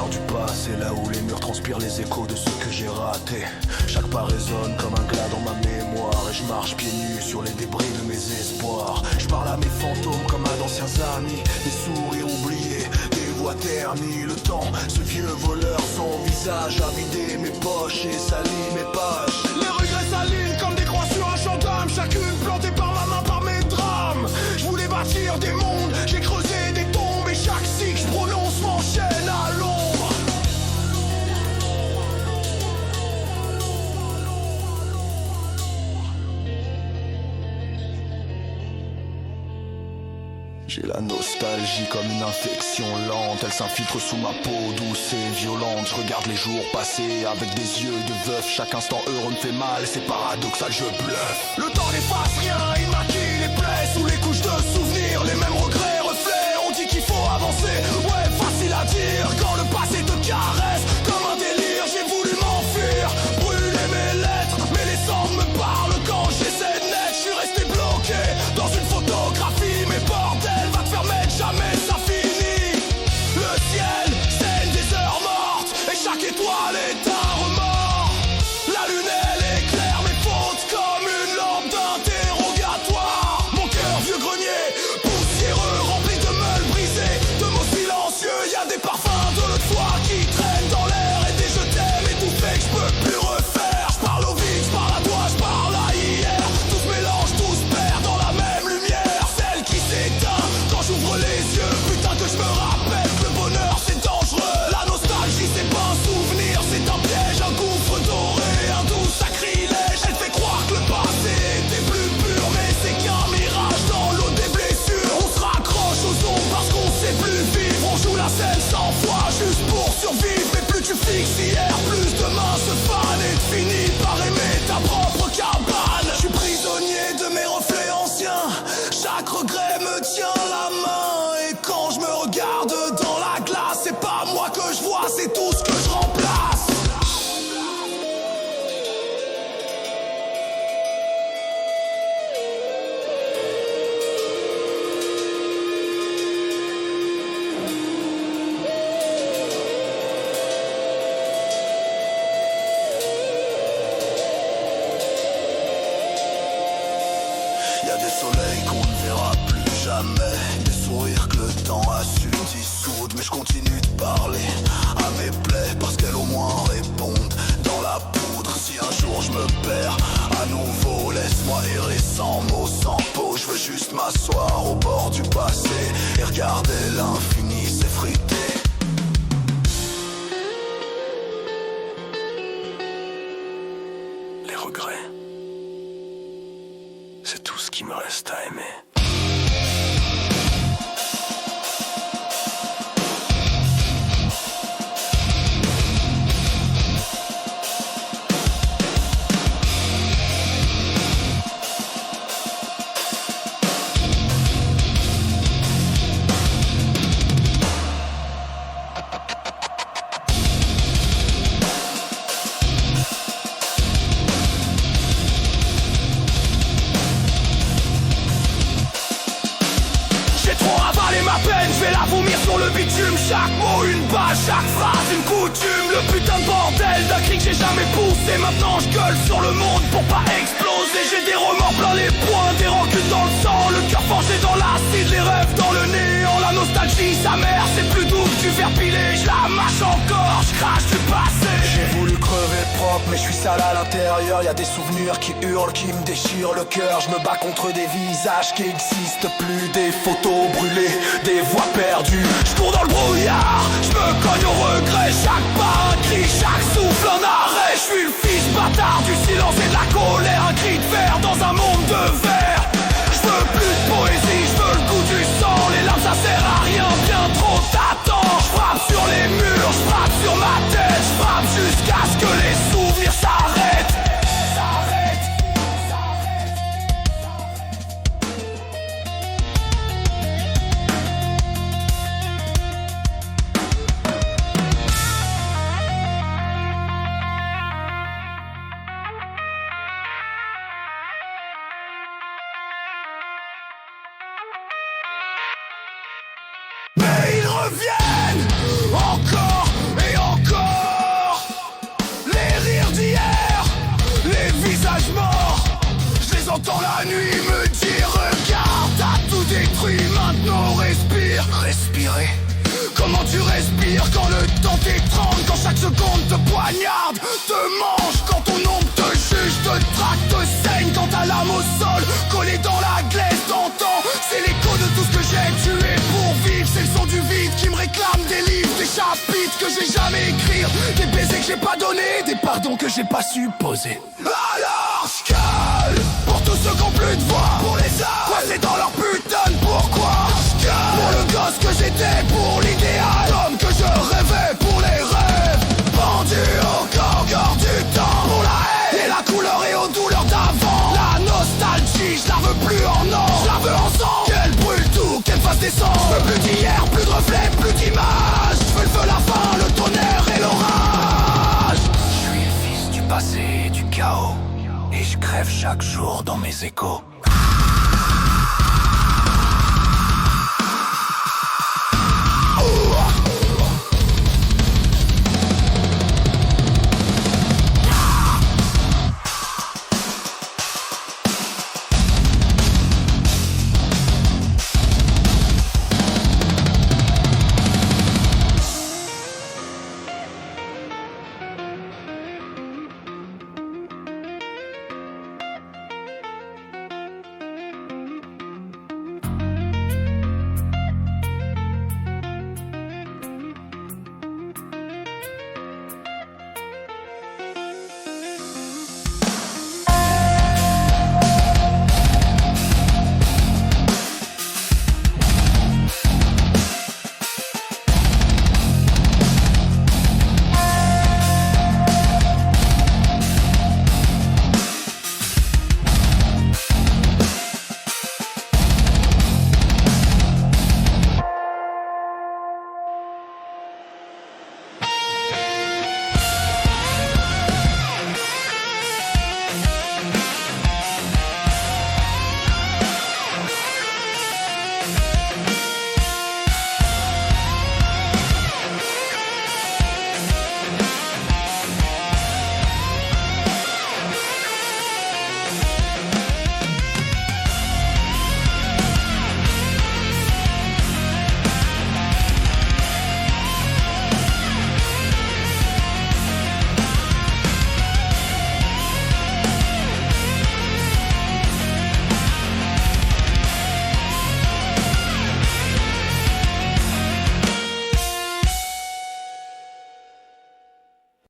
couloirs du passé, là où les murs transpirent les échos de ce que j'ai raté. Chaque pas résonne comme un glas dans ma mémoire, et je marche pieds nus sur les débris de mes espoirs. Je parle à mes fantômes comme à d'anciens amis, des sourires oubliés, des voix ternies. Le temps, ce vieux voleur, son visage a vidé mes poches et sali mes pages. Les regrets s'alignent comme des croix sur un champ d'âme, chacune plantée par ma main, par mes drames. Je voulais bâtir des mondes, j'ai creusé des tombes, et chaque cycle je prononce m'enchaîne à l'ombre. J'ai la nostalgie comme une infection lente, elle s'infiltre sous ma peau douce et violente. Je regarde les jours passer avec des yeux de veuf, chaque instant heureux me fait mal, c'est paradoxal, je bluffe. Le temps n'efface rien, il maquille les plaies sous les couches de souvenirs, les mêmes regrets reflets. On dit qu'il faut avancer, ouais facile à dire quand le passé te caresse comme un délire. J'ai voulu m'enfuir, brûler mes lettres, mais les cendres me parlent quand j'essaie de naître. Je suis resté bloqué dans une photographie, mais bordel va te faire mettre, jamais ça finit. Le ciel saigne des heures mortes, et chaque étoile est un remords. La lune elle éclaire mes fautes comme une lampe d'interrogatoire. Mon cœur vieux grenier, poussiéreux, rempli de meules brisées, de mots silencieux. Y'a des parfums de l'autre foi qui traînent dans l'air, et des je t'aime étouffés que je peux plus refaire. Je parle au vide, je parle à toi, je parle à hier. Tout se mélange, tout se perd dans la même lumière, celle qui s'éteint quand j'ouvre les yeux. Putain que je me rappelle que le bonheur c'est dangereux. La nostalgie c'est pas un souvenir, c'est un piège, un gouffre doré, un doux sacrilège. Elle fait croire que le passé était plus pur, mais c'est qu'un mirage dans l'eau des blessures. On se raccroche aux ombres parce qu'on sait plus vivre. On joue la scène 100 fois juste pour survivre, mais plus tu fixes hier, plus demain se fane, et tu finis par aimer ta propre cabane. Je suis prisonnier de mes reflets anciens, chaque regret me tient la main, et quand je me regarde dans la glace, c'est pas moi que je vois, c'est tout ce que je remplace. Y'a des soleils qu'on ne verra plus jamais, des sourires que le temps a su dissoudre. Mais je continue de parler à mes plaies parce qu'elles au moins répondent dans la poudre. Si un jour je me perds à nouveau, laisse-moi errer sans mots, sans peau. Je veux juste m'asseoir au bord du passé et regarder l'infini s'effriter. Les regrets, c'est tout ce qui me reste à aimer. Je vais la vomir sur le bitume, chaque mot une base, chaque phrase une coutume. Le putain de bordel d'un cri que j'ai jamais poussé. Maintenant je gueule sur le monde pour pas exploser. J'ai des remords plein les poings, des rancunes dans le sang, le cœur forgé dans l'acide, les rêves dans le néant. La nostalgie sa mère, c'est plus doux que du verre pilé. Je la mâche encore, je crache du passé. J'ai voulu crever propre mais je suis sale à l'intérieur. Y'a des souvenirs qui hurlent, qui me déchirent le cœur. Je me bats contre des visages qui existent plus, des photos brûlées, des voix perdues. Je cours dans le brouillard, je me cogne au regret. Chaque pas un cri, chaque souffle un arrêt. Je suis le fils bâtard du silence et de la colère. Un cri de fer dans un monde de verre. Je veux plus de poésie, je veux le goût du sang. Les larmes ça sert à rien, bien trop t'attends. Je frappe sur les murs, je frappe sur ma tête. Je frappe jusqu'à ce que les souvenirs s'arrêtent. m'entends la nuit me dire regarde, t'as tout détruit, maintenant respire. Respirer. Comment tu respires quand le temps t'étrangle, quand chaque seconde te poignarde, te mange, quand ton ombre te juge, te traque, te saigne, quand ta lame au sol, collée dans la glaise, t'entends. C'est l'écho de tout ce que j'ai tué pour vivre. C'est le son du vide qui me réclame des livres, des chapitres que j'ai jamais écrire, des baisers que j'ai pas donnés, des pardons que j'ai pas su poser. Alors je gueule pour tous ceux qui ont plus de voix, pour les arts coincés dans leur putain de pourquoi. Je gueule pour le gosse que j'étais, pour l'idéal, l'homme que je rêvais, pour les rêves pendu au corps du temps, pour la haine et la couleur et aux douleurs d'avant. La nostalgie, je la veux plus en or, je la veux en sang. Qu'elle brûle tout, qu'elle fasse descendre. Je veux plus d'hier, plus de reflets, plus d'images. Je veux le feu, la faim, le tonnerre et l'orage. Je suis le fils du passé et du chaos, et je crève chaque jour dans mes échos.